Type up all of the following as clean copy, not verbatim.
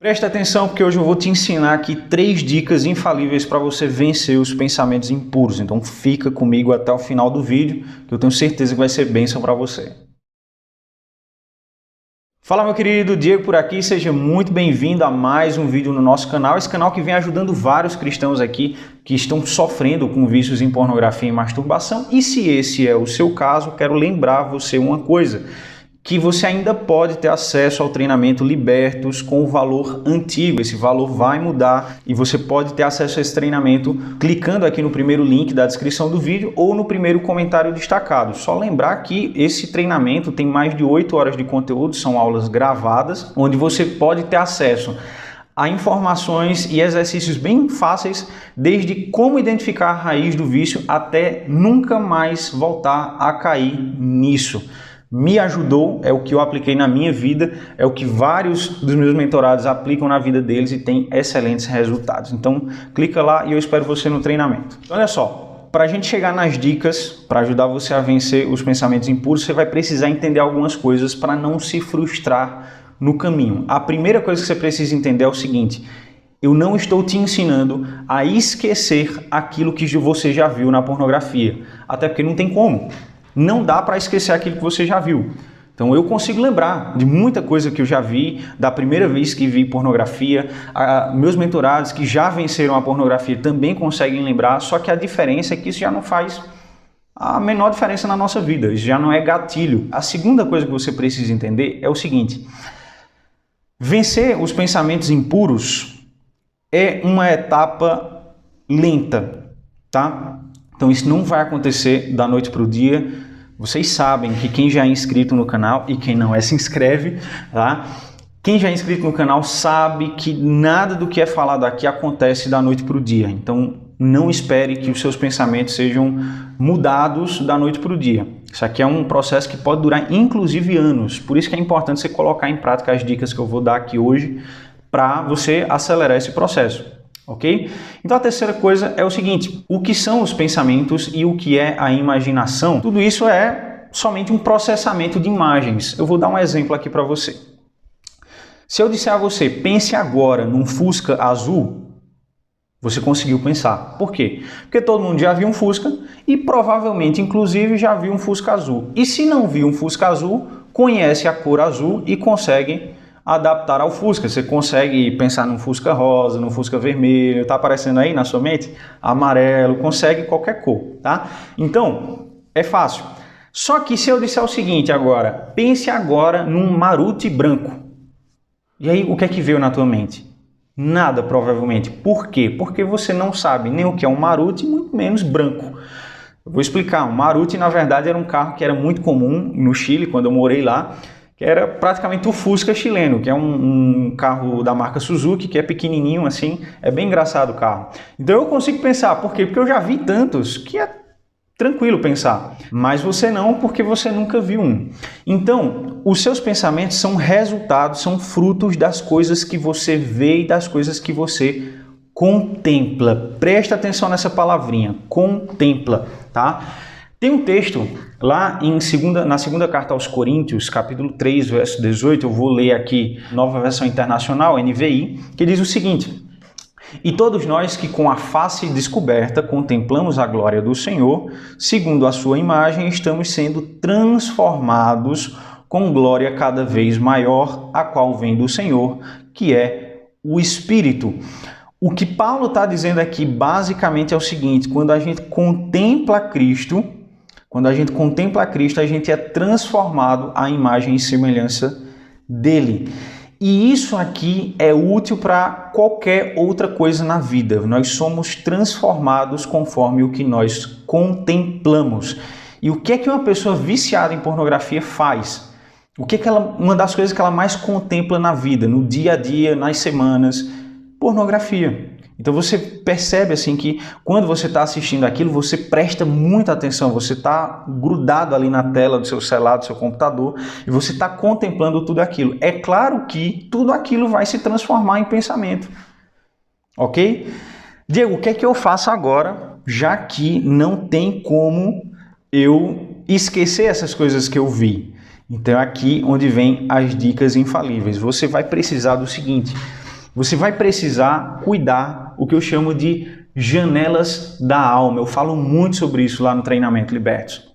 Presta atenção porque hoje eu vou te ensinar aqui 3 dicas infalíveis para você vencer os pensamentos impuros. Então fica comigo até o final do vídeo, que eu tenho certeza que vai ser bênção para você. Fala meu querido, Diego por aqui, seja muito bem-vindo a mais um vídeo no nosso canal. Esse canal que vem ajudando vários cristãos aqui que estão sofrendo com vícios em pornografia e masturbação. E se esse é o seu caso, quero lembrar você uma coisa, que você ainda pode ter acesso ao treinamento Libertos com o valor antigo. Esse valor vai mudar e você pode ter acesso a esse treinamento clicando aqui no primeiro link da descrição do vídeo ou no primeiro comentário destacado. Só lembrar que esse treinamento tem mais de 8 horas de conteúdo, são aulas gravadas, onde você pode ter acesso a informações e exercícios bem fáceis, desde como identificar a raiz do vício até nunca mais voltar a cair nisso. Me ajudou, é o que eu apliquei na minha vida, é o que vários dos meus mentorados aplicam na vida deles e tem excelentes resultados. Então, clica lá e eu espero você no treinamento. Olha só, para a gente chegar nas dicas, para ajudar você a vencer os pensamentos impuros, você vai precisar entender algumas coisas para não se frustrar no caminho. A primeira coisa que você precisa entender é o seguinte: eu não estou te ensinando a esquecer aquilo que você já viu na pornografia, até porque não tem como. Não dá para esquecer aquilo que você já viu. Então eu consigo lembrar de muita coisa que eu já vi, da primeira vez que vi pornografia. Meus mentorados que já venceram a pornografia também conseguem lembrar, só que a diferença é que isso já não faz a menor diferença na nossa vida, isso já não é gatilho. A segunda coisa que você precisa entender é o seguinte: vencer os pensamentos impuros é uma etapa lenta, tá? Então isso não vai acontecer da noite para o dia. Vocês sabem que quem já é inscrito no canal e quem não é, se inscreve, tá? Quem já é inscrito no canal sabe que nada do que é falado aqui acontece da noite para o dia. Então não espere que os seus pensamentos sejam mudados da noite para o dia. Isso aqui é um processo que pode durar inclusive anos. Por isso que é importante você colocar em prática as dicas que eu vou dar aqui hoje para você acelerar esse processo. Ok? Então a terceira coisa é o seguinte: o que são os pensamentos e o que é a imaginação? Tudo isso é somente um processamento de imagens. Eu vou dar um exemplo aqui para você. Se eu disser a você, pense agora num Fusca azul, você conseguiu pensar. Por quê? Porque todo mundo já viu um Fusca e provavelmente, inclusive, já viu um Fusca azul. E se não viu um Fusca azul, conhece a cor azul e consegue adaptar ao Fusca. Você consegue pensar num Fusca rosa, num Fusca vermelho, tá aparecendo aí na sua mente? Amarelo, consegue qualquer cor, tá? Então, é fácil. Só que se eu disser o seguinte agora, pense agora num Maruti branco. E aí, o que é que veio na tua mente? Nada, provavelmente. Por quê? Porque você não sabe nem o que é um Maruti, muito menos branco. Eu vou explicar. Um Maruti, na verdade, era um carro que era muito comum no Chile, quando eu morei lá, que era praticamente o Fusca chileno, que é um carro da marca Suzuki, que é pequenininho assim, é bem engraçado o carro. Então eu consigo pensar, por quê? Porque eu já vi tantos que é tranquilo pensar, mas você não, porque você nunca viu um. Então, os seus pensamentos são resultados, são frutos das coisas que você vê e das coisas que você contempla. Presta atenção nessa palavrinha, contempla, tá? Tem um texto lá na segunda carta aos Coríntios, capítulo 3, verso 18, eu vou ler aqui, nova versão internacional, NVI, que diz o seguinte: e todos nós que com a face descoberta contemplamos a glória do Senhor, segundo a sua imagem, estamos sendo transformados com glória cada vez maior, a qual vem do Senhor, que é o Espírito. O que Paulo está dizendo aqui basicamente é o seguinte: quando a gente contempla Cristo, a gente é transformado à imagem e semelhança dele. E isso aqui é útil para qualquer outra coisa na vida. Nós somos transformados conforme o que nós contemplamos. E o que é que uma pessoa viciada em pornografia faz? O que é que uma das coisas que ela mais contempla na vida, no dia a dia, nas semanas? Pornografia. Então você percebe assim que quando você está assistindo aquilo, você presta muita atenção, você está grudado ali na tela do seu celular, do seu computador, e você está contemplando tudo aquilo. É claro que tudo aquilo vai se transformar em pensamento, ok? Diego, o que é que eu faço agora, já que não tem como eu esquecer essas coisas que eu vi? Então é aqui onde vem as dicas infalíveis. Você vai precisar do seguinte: você vai precisar cuidar o que eu chamo de janelas da alma. Eu falo muito sobre isso lá no Treinamento Libertos.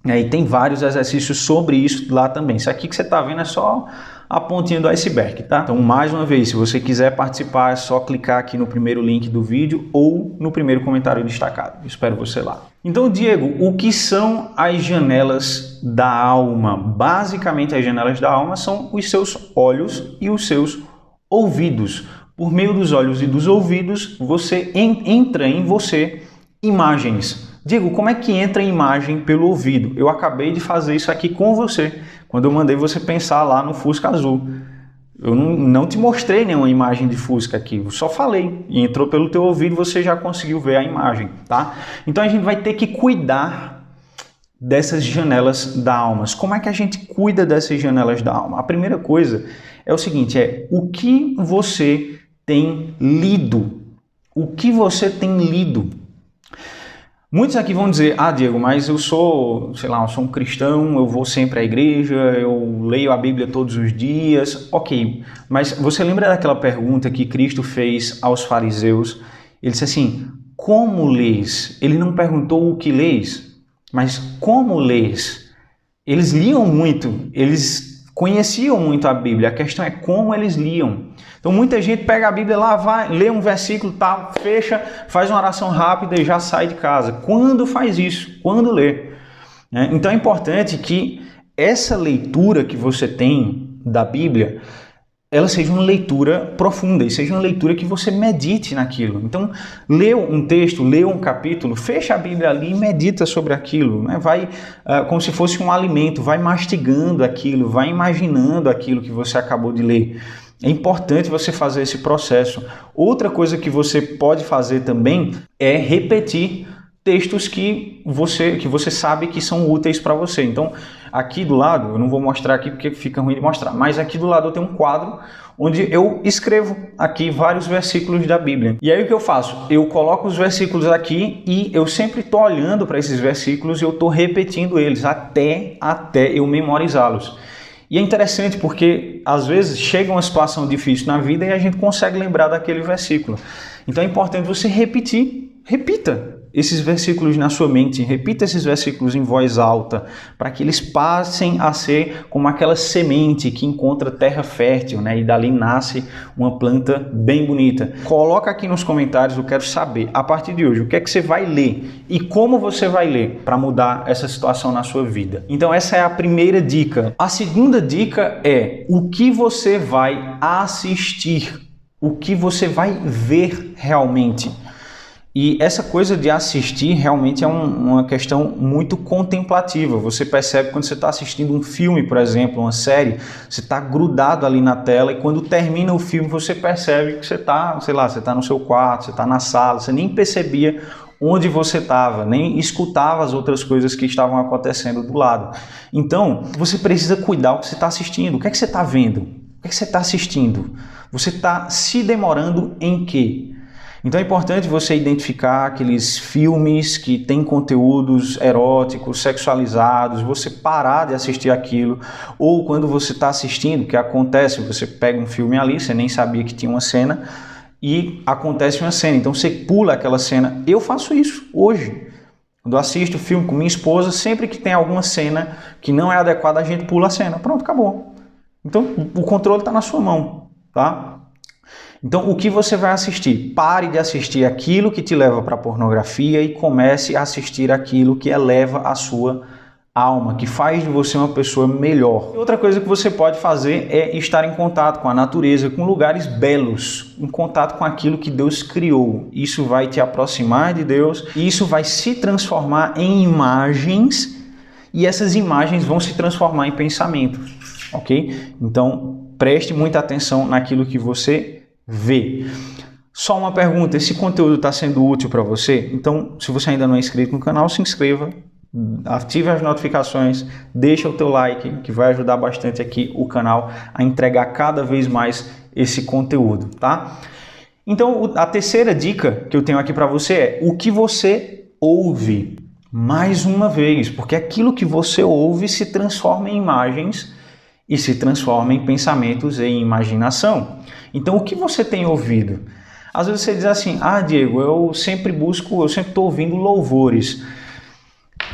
E tem vários exercícios sobre isso lá também. Isso aqui que você está vendo é só a pontinha do iceberg, tá? Então, mais uma vez, se você quiser participar, é só clicar aqui no primeiro link do vídeo ou no primeiro comentário destacado. Eu espero você lá. Então, Diego, o que são as janelas da alma? Basicamente, as janelas da alma são os seus olhos e os seus ouvidos. Por meio dos olhos e dos ouvidos, você entra em você imagens. Diego, como é que entra imagem pelo ouvido? Eu acabei de fazer isso aqui com você, quando eu mandei você pensar lá no Fusca azul. Eu não te mostrei nenhuma imagem de Fusca aqui, eu só falei. E entrou pelo teu ouvido, você já conseguiu ver a imagem, tá? Então a gente vai ter que cuidar dessas janelas da alma. Como é que a gente cuida dessas janelas da alma? A primeira coisa é o seguinte, o que você tem lido? O que você tem lido? Muitos aqui vão dizer, Diego, mas eu sou, sei lá, eu sou um cristão, eu vou sempre à igreja, eu leio a Bíblia todos os dias. Ok, mas você lembra daquela pergunta que Cristo fez aos fariseus? Ele disse assim, como lês? Ele não perguntou o que lês, mas como lês? Eles liam muito, eles conheciam muito a Bíblia, a questão é como eles liam. Então muita gente pega a Bíblia lá, vai, lê um versículo, tá, fecha, faz uma oração rápida e já sai de casa. Quando faz isso? Quando lê? Então é importante que essa leitura que você tem da Bíblia, ela seja uma leitura profunda e seja uma leitura que você medite naquilo. Então, lê um texto, lê um capítulo, fecha a Bíblia ali e medita sobre aquilo. Vai como se fosse um alimento, vai mastigando aquilo, vai imaginando aquilo que você acabou de ler. É importante você fazer esse processo. Outra coisa que você pode fazer também é repetir textos que você sabe que são úteis para você. Então, aqui do lado, eu não vou mostrar aqui porque fica ruim de mostrar, mas aqui do lado eu tenho um quadro onde eu escrevo aqui vários versículos da Bíblia. E aí o que eu faço? Eu coloco os versículos aqui e eu sempre estou olhando para esses versículos e eu estou repetindo eles até eu memorizá-los. E é interessante porque, às vezes, chega uma situação difícil na vida e a gente consegue lembrar daquele versículo. Então é importante você repita esses versículos na sua mente, repita esses versículos em voz alta, para que eles passem a ser como aquela semente que encontra terra fértil, e dali nasce uma planta bem bonita. Coloca aqui nos comentários, eu quero saber, a partir de hoje, o que é que você vai ler e como você vai ler para mudar essa situação na sua vida. Então essa é a primeira dica. A segunda dica é o que você vai assistir, o que você vai ver realmente. E essa coisa de assistir realmente é uma questão muito contemplativa. Você percebe quando você está assistindo um filme, por exemplo, uma série, você está grudado ali na tela e quando termina o filme você percebe que você está, sei lá, você está no seu quarto, você está na sala, você nem percebia onde você estava, nem escutava as outras coisas que estavam acontecendo do lado. Então, você precisa cuidar do que você está assistindo. O que é que você está vendo? O que é que você está assistindo? Você está se demorando em quê? Então é importante você identificar aqueles filmes que têm conteúdos eróticos, sexualizados, você parar de assistir aquilo, ou quando você está assistindo, que acontece, você pega um filme ali, você nem sabia que tinha uma cena, e acontece uma cena, então você pula aquela cena. Eu faço isso hoje. Quando eu assisto filme com minha esposa, sempre que tem alguma cena que não é adequada, a gente pula a cena. Pronto, acabou. Então o controle está na sua mão, tá? Então, o que você vai assistir? Pare de assistir aquilo que te leva para a pornografia e comece a assistir aquilo que eleva a sua alma, que faz de você uma pessoa melhor. E outra coisa que você pode fazer é estar em contato com a natureza, com lugares belos, em contato com aquilo que Deus criou. Isso vai te aproximar de Deus e isso vai se transformar em imagens e essas imagens vão se transformar em pensamentos, ok? Então, preste muita atenção naquilo que você vê. Só uma pergunta, esse conteúdo está sendo útil para você? Então, se você ainda não é inscrito no canal, se inscreva, ative as notificações, deixa o teu like, que vai ajudar bastante aqui o canal a entregar cada vez mais esse conteúdo, tá? Então, a terceira dica que eu tenho aqui para você é o que você ouve. Mais uma vez, porque aquilo que você ouve se transforma em imagens e se transforma em pensamentos e em imaginação. Então, o que você tem ouvido? Às vezes você diz assim, Diego, eu sempre estou ouvindo louvores.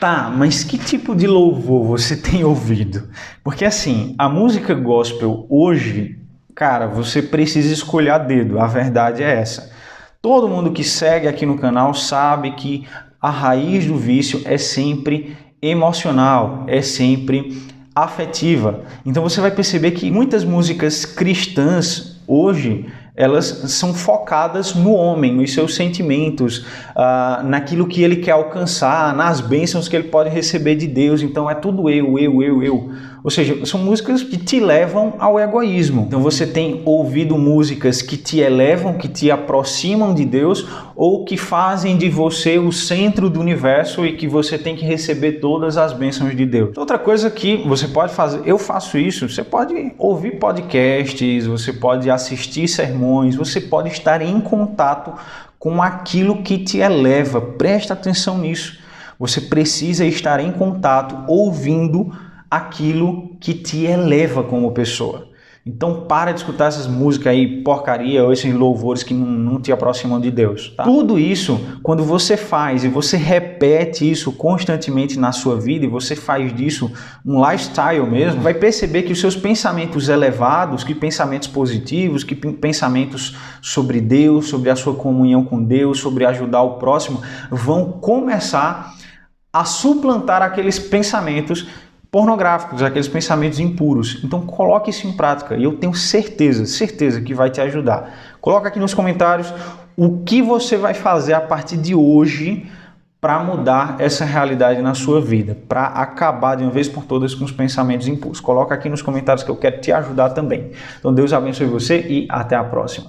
Tá, mas que tipo de louvor você tem ouvido? Porque assim, a música gospel hoje, cara, você precisa escolher a dedo, a verdade é essa. Todo mundo que segue aqui no canal sabe que a raiz do vício é sempre emocional, é sempre afetiva. Então você vai perceber que muitas músicas cristãs hoje, elas são focadas no homem, nos seus sentimentos, naquilo que ele quer alcançar, nas bênçãos que ele pode receber de Deus. Então é tudo eu. Ou seja, são músicas que te levam ao egoísmo. Então você tem ouvido músicas que te elevam, que te aproximam de Deus, ou que fazem de você o centro do universo e que você tem que receber todas as bênçãos de Deus. Outra coisa que você pode fazer, eu faço isso, você pode ouvir podcasts, você pode assistir sermões, você pode estar em contato com aquilo que te eleva. Presta atenção nisso. Você precisa estar em contato, ouvindo aquilo que te eleva como pessoa. Então para de escutar essas músicas aí, porcaria, ou esses louvores que não te aproximam de Deus. Tá? Tudo isso, quando você faz e você repete isso constantemente na sua vida, e você faz disso um lifestyle mesmo, vai perceber que os seus pensamentos elevados, que pensamentos positivos, que pensamentos sobre Deus, sobre a sua comunhão com Deus, sobre ajudar o próximo, vão começar a suplantar aqueles pensamentos pornográficos, aqueles pensamentos impuros. Então coloque isso em prática e eu tenho certeza que vai te ajudar. Coloca aqui nos comentários o que você vai fazer a partir de hoje para mudar essa realidade na sua vida, para acabar de uma vez por todas com os pensamentos impuros. Coloca aqui nos comentários que eu quero te ajudar também. Então Deus abençoe você e até a próxima.